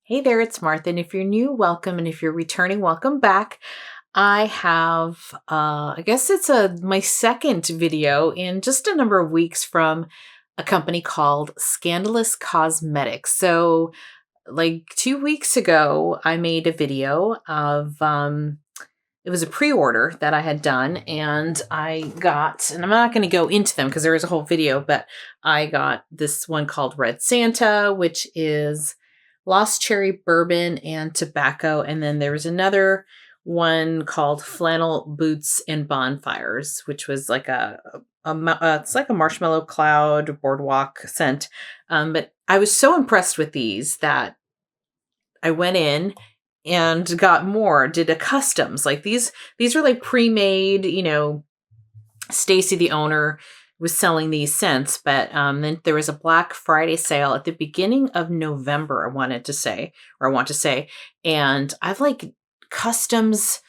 Hey there, it's Martha. And if you're new, welcome. And if you're returning, welcome back. I have, I guess it's my second video in just a number of weeks from a company called Scandalous Cosmetics. So, like 2 weeks ago, I made a video of, it was a pre-order that I had done, and I got, and I'm not going to go into them because there is a whole video, but I got this one called Red Santa, which is Lost Cherry Bourbon and Tobacco. And then there was another one called Flannel Boots and Bonfires, which was like it's like a marshmallow cloud boardwalk scent. But I was so impressed with these that I went in and got more, did a customs. Like these are like pre-made, Stacy, the owner, was selling these scents, but then there was a Black Friday sale at the beginning of November, I want to say, and I've like customs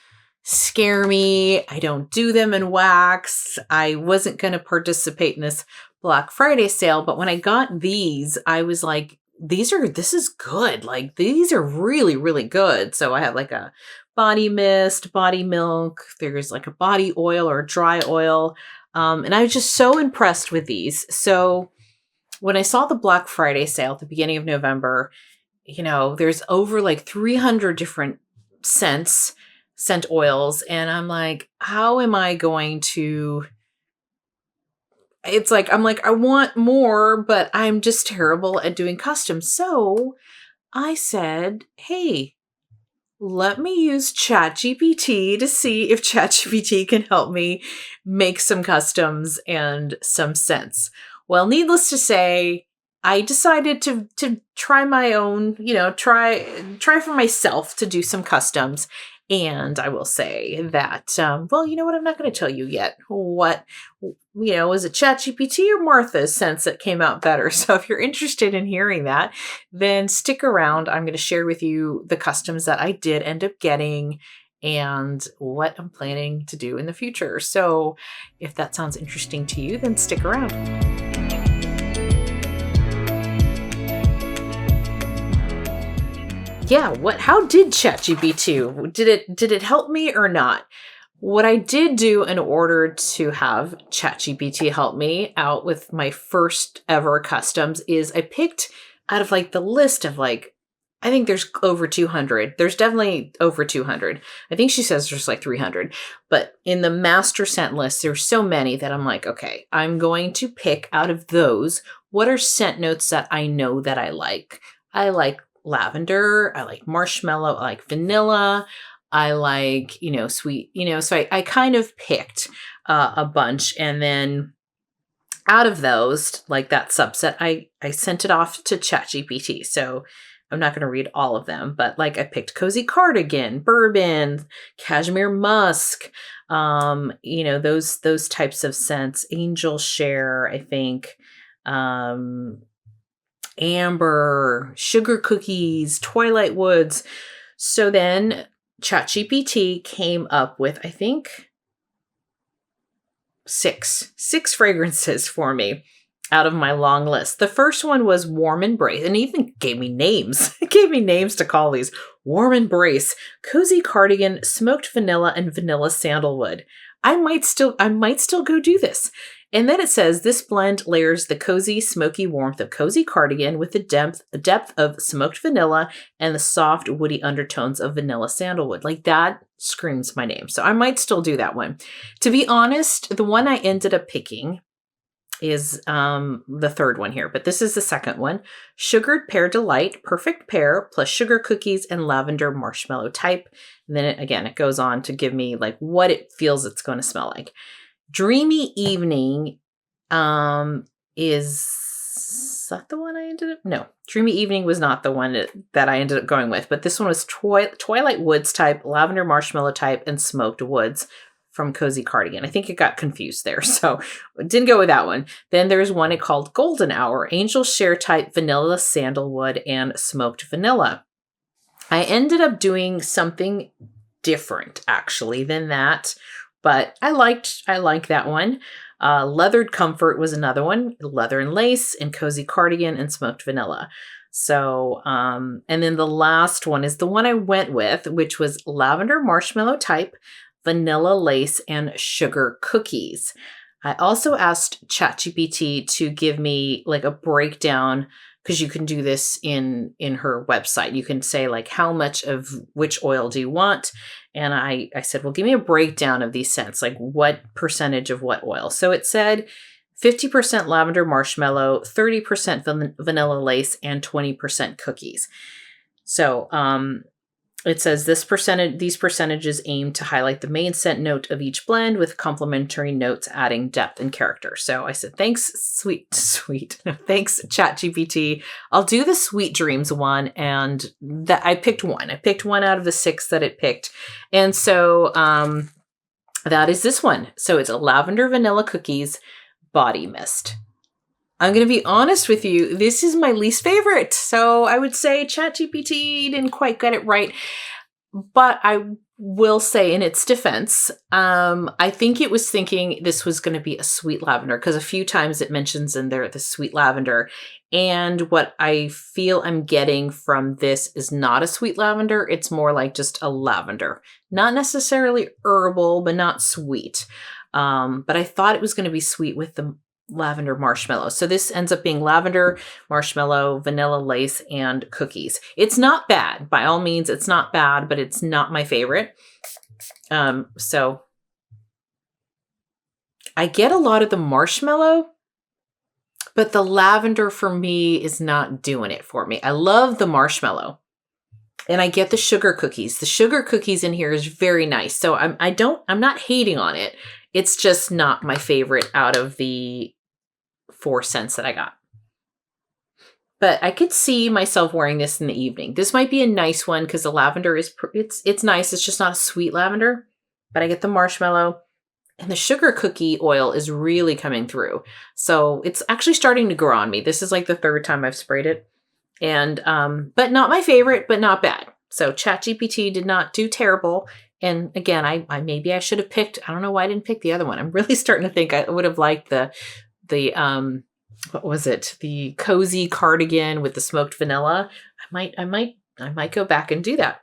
scare me. I don't do them in wax. I wasn't going to participate in this Black Friday sale, but when I got these, I was like, this is good. Like these are really, really good. So I have like a body mist, body milk. There's like a body oil or a dry oil. And I was just so impressed with these. So when I saw the Black Friday sale at the beginning of November, there's over like 300 different scent oils. And I'm like, how am I going to... I'm like, I want more, but I'm just terrible at doing custom. So I said, hey, let me use ChatGPT to see if ChatGPT can help me make some customs and some scents. Well, needless to say, I decided to try my own, try for myself to do some customs. And I will say that, well, you know what? I'm not going to tell you yet what, was it ChatGPT or Martha's scents that came out better? So if you're interested in hearing that, then stick around. I'm going to share with you the customs that I did end up getting and what I'm planning to do in the future. So if that sounds interesting to you, then stick around. Yeah, how did ChatGPT, did it help me or not? What I did do in order to have ChatGPT help me out with my first ever customs is I picked out of like the list of like, I think there's over 200. There's definitely over 200. I think she says there's like 300. But in the master scent list, there's so many that I'm like, okay, I'm going to pick out of those. What are scent notes that I know that I like? I like lavender. I like marshmallow. I like vanilla. I like, sweet, so I kind of picked a bunch. And then out of those, like that subset, I sent it off to ChatGPT. So I'm not going to read all of them, but like I picked cozy cardigan, bourbon, cashmere musk, those types of scents, angel share, I think, amber, sugar cookies, twilight woods. So then ChatGPT came up with, I think, six fragrances for me out of my long list. The first one was Warm Embrace, and even gave me names. It gave me names to call these. Warm Embrace, Cozy Cardigan, Smoked Vanilla, and Vanilla Sandalwood. I might still go do this. And then it says, this blend layers the cozy, smoky warmth of Cozy Cardigan with the depth of smoked vanilla and the soft, woody undertones of Vanilla Sandalwood. Like that screams my name. So I might still do that one. To be honest, the one I ended up picking is the third one here, but this is the second one. Sugared Pear Delight, Perfect Pear, plus sugar cookies and lavender marshmallow type. And then it goes on to give me like what it feels it's going to smell like. Dreamy Evening is that the one I ended up? No, Dreamy Evening was not the one that I ended up going with, but this one was Twilight Woods type, lavender marshmallow type, and smoked woods from Cozy Cardigan. I think it got confused there, so didn't go with that one. Then there's one called Golden Hour, Angel Share type, vanilla sandalwood, and smoked vanilla. I ended up doing something different actually than that, but I like that one. Leathered Comfort was another one, leather and lace, and Cozy Cardigan, and smoked vanilla. So, and then the last one is the one I went with, which was lavender marshmallow type, vanilla lace, and sugar cookies. I also asked ChatGPT to give me like a breakdown, because you can do this in her website. You can say like, how much of which oil do you want? And I said, well, give me a breakdown of these scents, like what percentage of what oil. So it said 50% lavender marshmallow, 30% vanilla lace, and 20% cookies. So it says these percentages aim to highlight the main scent note of each blend with complementary notes adding depth and character. So I said, thanks, thanks, ChatGPT. I'll do the Sweet Dreams one, and that I picked one. I picked one out of the 6 that it picked. And so that is this one. So it's a lavender vanilla cookies body mist. I'm going to be honest with you. This is my least favorite. So I would say ChatGPT didn't quite get it right. But I will say in its defense, I think it was thinking this was going to be a sweet lavender, because a few times it mentions in there the sweet lavender. And what I feel I'm getting from this is not a sweet lavender. It's more like just a lavender. Not necessarily herbal, but not sweet. But I thought it was going to be sweet with the lavender marshmallow. So this ends up being lavender, marshmallow, vanilla lace, and cookies. It's not bad. By all means, it's not bad, but it's not my favorite. So I get a lot of the marshmallow, but the lavender for me is not doing it for me. I love the marshmallow. And I get the sugar cookies. The sugar cookies in here is very nice. So I'm not hating on it. It's just not my favorite out of the 4 scents that I got. But I could see myself wearing this in the evening. This might be a nice one because the lavender is, it's nice. It's just not a sweet lavender, but I get the marshmallow, and the sugar cookie oil is really coming through. So it's actually starting to grow on me. This is like the 3rd time I've sprayed it. And, but not my favorite, but not bad. So ChatGPT did not do terrible. And again, I maybe I should have picked, I don't know why I didn't pick the other one. I'm really starting to think I would have liked the what was it? The cozy cardigan with the smoked vanilla. I might go back and do that.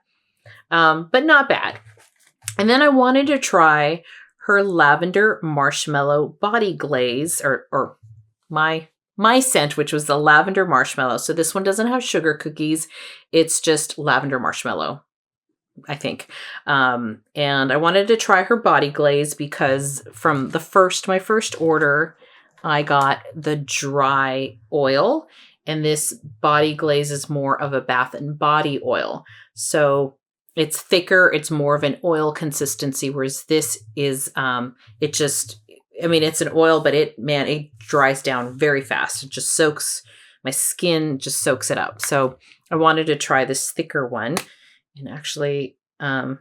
But not bad. And then I wanted to try her lavender marshmallow body glaze, or my scent, which was the lavender marshmallow. So this one doesn't have sugar cookies. It's just lavender marshmallow, I think. And I wanted to try her body glaze because from my first order, I got the dry oil, and this body glaze is more of a bath and body oil. So it's thicker. It's more of an oil consistency, whereas this is, it's an oil, but it dries down very fast. It just my skin just soaks it up. So I wanted to try this thicker one, and actually, I'm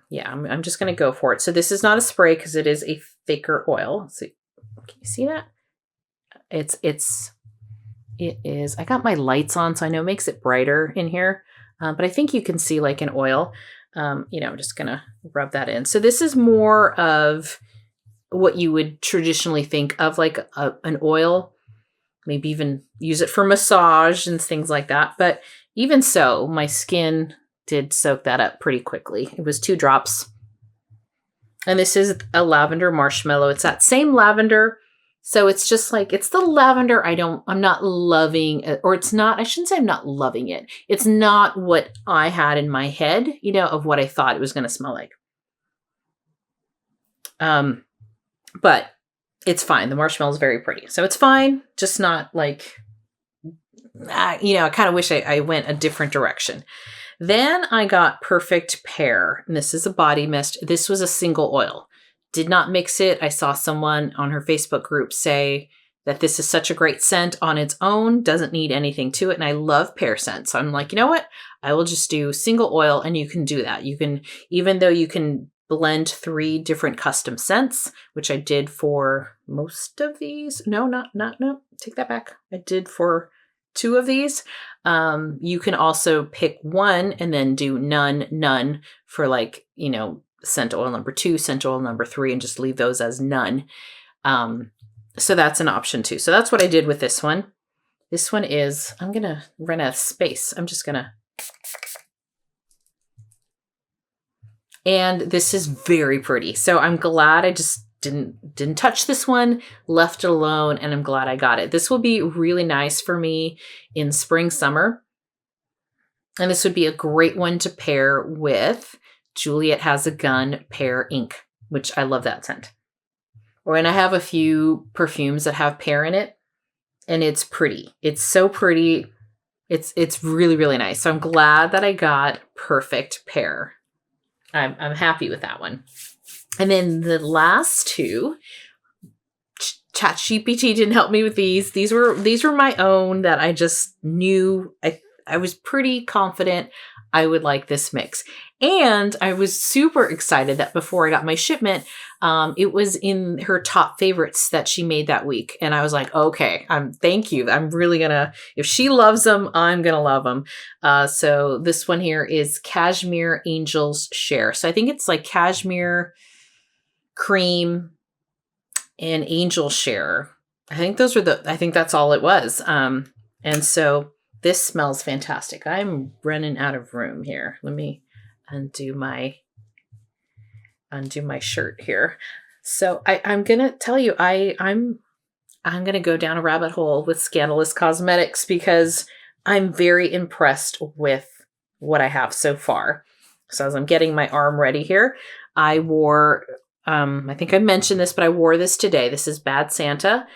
just going to go for it. So this is not a spray because it is a thicker oil. So can you see that? It is, I got my lights on, so I know it makes it brighter in here. But I think you can see like an oil. I'm just going to rub that in. So this is more of what you would traditionally think of like an oil, maybe even use it for massage and things like that. But even so, my skin did soak that up pretty quickly. It was 2 drops. And this is a lavender marshmallow. It's that same lavender. So it's just like, it's the lavender I'm not loving, or it's not, I shouldn't say I'm not loving it. It's not what I had in my head, of what I thought it was going to smell like. But it's fine. The marshmallow is very pretty. So it's fine. Just not like, I kind of wish I went a different direction. Then I got Perfect Pear, and this is a body mist. This was a single oil. Did not mix it. I saw someone on her Facebook group say that this is such a great scent on its own, doesn't need anything to it. And I love pear scent. So I'm like, you know what? I will just do single oil, and you can do that. You can, even though you can blend 3 different custom scents, which I did for most of these. No, take that back. I did for 2 of these. You can also pick one and then do none for like, scent oil number 2, scent oil number 3, and just leave those as none. So that's an option too. So that's what I did with this one. This one is, I'm going to run out of space. I'm just going to. And this is very pretty. So I'm glad I just didn't touch this one, left it alone, and I'm glad I got it. This will be really nice for me in spring, summer. And this would be a great one to pair with Juliet Has a Gun Pear Ink, which I love that scent. And I have a few perfumes that have pear in it, and it's pretty. It's so pretty. It's really, really nice. So I'm glad that I got Perfect Pear. I'm happy with that one. And then the last two, ChatGPT didn't help me with these. These were my own that I just knew. I was pretty confident I would like this mix. And I was super excited that before I got my shipment, it was in her top favorites that she made that week. And I was like, okay, thank you. I'm really gonna, if she loves them, I'm gonna love them. So this one here is Cashmere Angels Share. So I think it's like cashmere, cream, and angel share. I think that's all it was. And so this smells fantastic. I'm running out of room here. Let me undo my shirt here. So I'm gonna tell you, I'm gonna go down a rabbit hole with Scandalous Cosmetics because I'm very impressed with what I have so far. So as I'm getting my arm ready here, I wore, I think I mentioned this, but I wore this today. This is Bad Santa.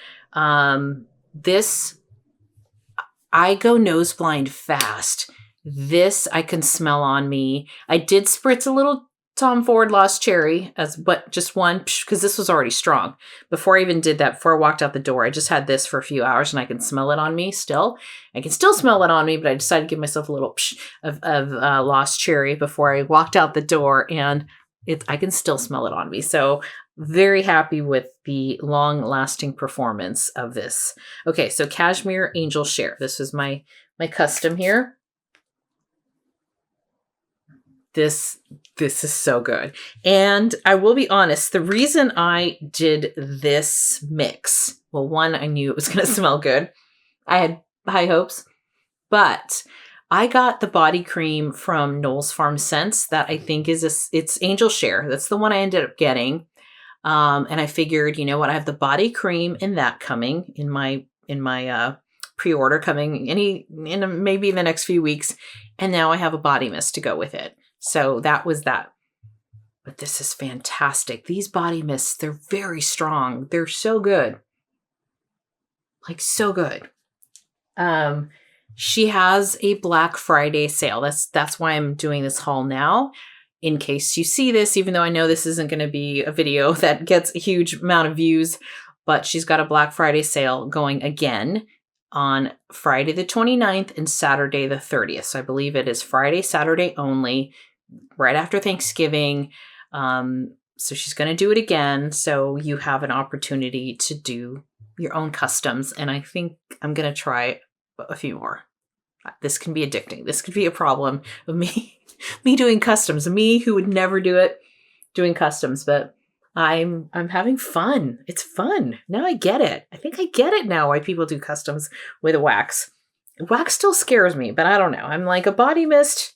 I go nose blind fast. This I can smell on me. I did spritz a little Tom Ford Lost Cherry, but just one, because this was already strong. Before I even did that, before I walked out the door, I just had this for a few hours and I can smell it on me still. I can still smell it on me, but I decided to give myself a little of Lost Cherry before I walked out the door, and I can still smell it on me. So very happy with the long-lasting performance of this. Okay, so Cashmere Angel Share. This is my custom here. This is so good. And I will be honest, the reason I did this mix, well, one, I knew it was going to smell good. I had high hopes, but I got the body cream from Knowles Farm Scents that I think it's Angel Share. That's the one I ended up getting. And I figured, you know what, I have the body cream in that coming in my pre-order coming maybe in the next few weeks. And now I have a body mist to go with it. So that was that. But this is fantastic. These body mists, they're very strong. They're so good. Like so good. She has a Black Friday sale. That's why I'm doing this haul now. In case you see this, even though I know this isn't going to be a video that gets a huge amount of views, but she's got a Black Friday sale going again on Friday the 29th and Saturday the 30th. So I believe it is Friday, Saturday only, right after Thanksgiving. So she's going to do it again. So you have an opportunity to do your own customs. And I think I'm going to try a few more. This can be addicting. This could be a problem of me doing customs, me who would never do it, doing customs, but I'm having fun. It's fun. Now I get it. I think I get it now why people do customs with wax. Wax still scares me, but I don't know. I'm like, a body mist,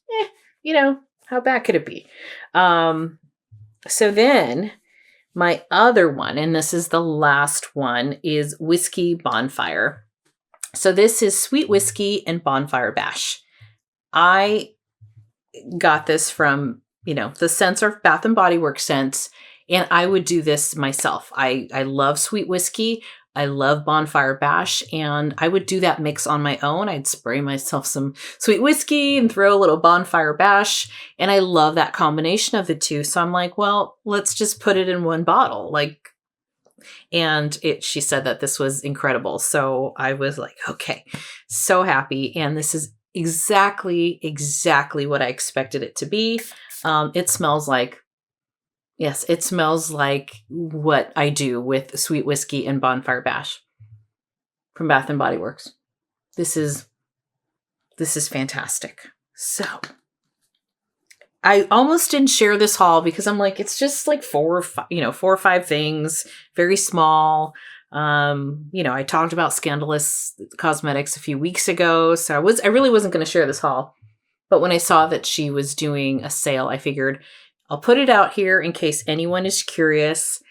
how bad could it be? So then my other one, and this is the last one, is Whiskey Bonfire. So this is Sweet Whiskey and Bonfire Bash. I got this from, the scents are Bath and Body Works scents, and I would do this myself. I love Sweet Whiskey. I love Bonfire Bash, and I would do that mix on my own. I'd spray myself some Sweet Whiskey and throw a little Bonfire Bash, and I love that combination of the two. So I'm like, well, let's just put it in one bottle. And she said that this was incredible. So I was like, okay, so happy. And this is exactly what I expected it to be. It smells like what I do with Sweet Whiskey and Bonfire Bash from Bath and Body Works. This is fantastic. So I almost didn't share this haul because I'm like, it's just like 4 or 5 things, very small. You know, I talked about Scandalous Cosmetics a few weeks ago, so I really wasn't going to share this haul. But when I saw that she was doing a sale, I figured I'll put it out here in case anyone is curious.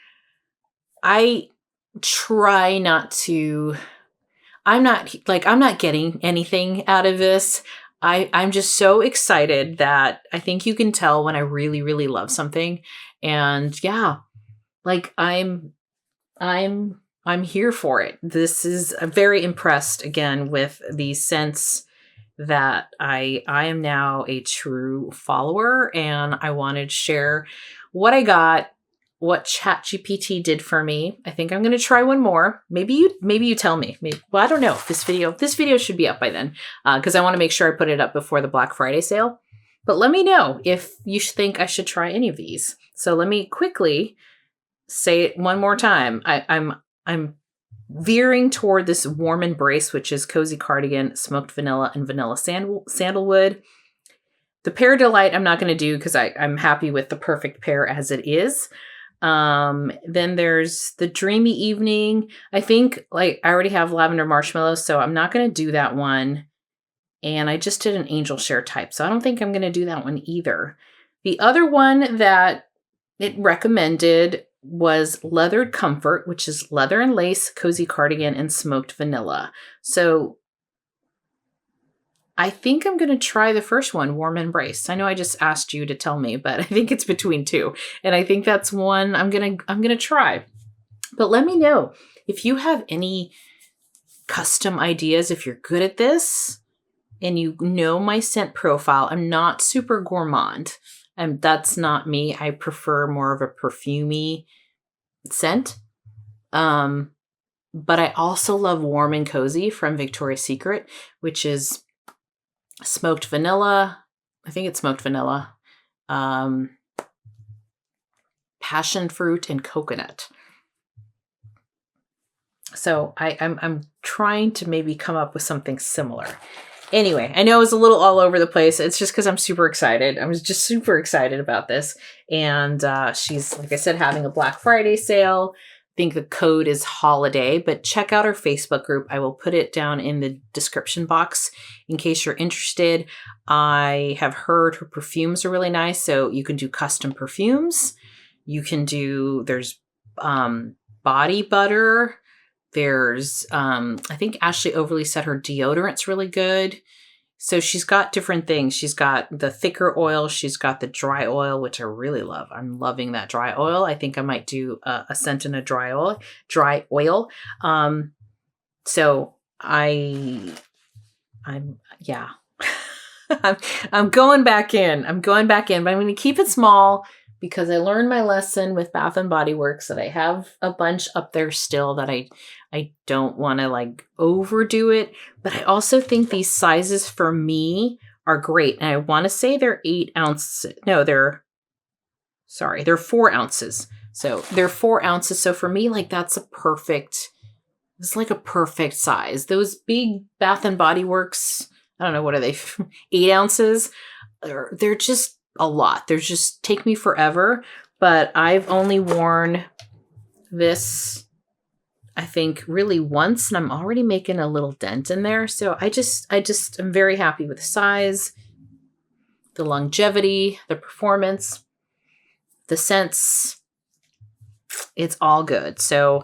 I try not to, I'm not getting anything out of this. I'm just so excited that I think you can tell when I really, really love something. And yeah, like I'm here for it. I'm very impressed again with the sense that I am now a true follower, and I wanted to share what I got, what ChatGPT did for me. I think I'm going to try one more. Maybe you tell me. Well, I don't know. This video should be up by then, because I want to make sure I put it up before the Black Friday sale. But let me know if you think I should try any of these. So let me quickly say it one more time. I'm veering toward this Warm Embrace, which is cozy cardigan, smoked vanilla, and vanilla sandalwood. The Pear Delight I'm not going to do because I'm happy with the perfect pear as it is. Then there's the Dreamy Evening. I think I already have lavender marshmallow, so I'm not going to do that one. And I just did an angel share type, so I don't think I'm going to do that one either. The other one that it recommended was Leathered Comfort, which is leather and lace, cozy cardigan, and smoked vanilla. So I think I'm going to try the first one, Warm Embrace. I know I just asked you to tell me, but I think it's between two. And I think that's one I'm going to try. But let me know if you have any custom ideas, if you're good at this and you know my scent profile. I'm not super gourmand. And that's not me. I prefer more of a perfumey scent. But I also love Warm and Cozy from Victoria's Secret, which is smoked vanilla. I think it's smoked vanilla, passion fruit, and coconut. So I'm trying to maybe come up with something similar. Anyway, I know it was a little all over the place. It's just because I'm super excited. I was just super excited about this. And she's, like I said, having a Black Friday sale. I think the code is holiday, but check out our Facebook group. I will put it down in the description box in case you're interested. I have heard her perfumes are really nice. So you can do custom perfumes. You can do, there's body butter. There's, I think Ashley Overly said her deodorant's really good. So she's got different things. She's got the thicker oil. She's got the dry oil, which I really love. I'm loving that dry oil. I think I might do a scent in a dry oil. So yeah, I'm going back in. But I'm going to keep it small because I learned my lesson with Bath and Body Works that I have a bunch up there still that I don't want to overdo it, but I also think these sizes for me are great. And I want to say they're 8 ounces. No, they're 4 ounces. So they're 4 ounces. So for me, it's a perfect size. Those big Bath and Body Works, I don't know, what are they? 8 ounces. They're just a lot. They're just take me forever, but I've only worn this, I think, really once, and I'm already making a little dent in there. So I just am very happy with the size, the longevity, the performance, the scents. It's all good. So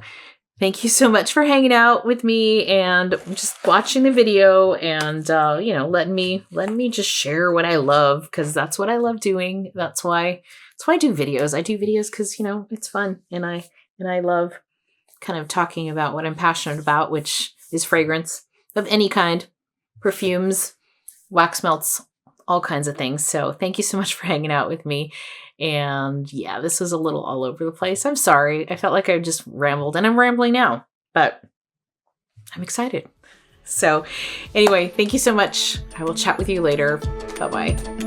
thank you so much for hanging out with me and just watching the video and, letting me just share what I love, because that's what I love doing. That's why I do videos. I do videos because, it's fun. And I love kind of talking about what I'm passionate about, which is fragrance of any kind, perfumes, wax melts, all kinds of things. So thank you so much for hanging out with me. And yeah, this was a little all over the place. I'm sorry. I felt like I just rambled, and I'm rambling now, but I'm excited. So anyway, thank you so much. I will chat with you later. Bye-bye.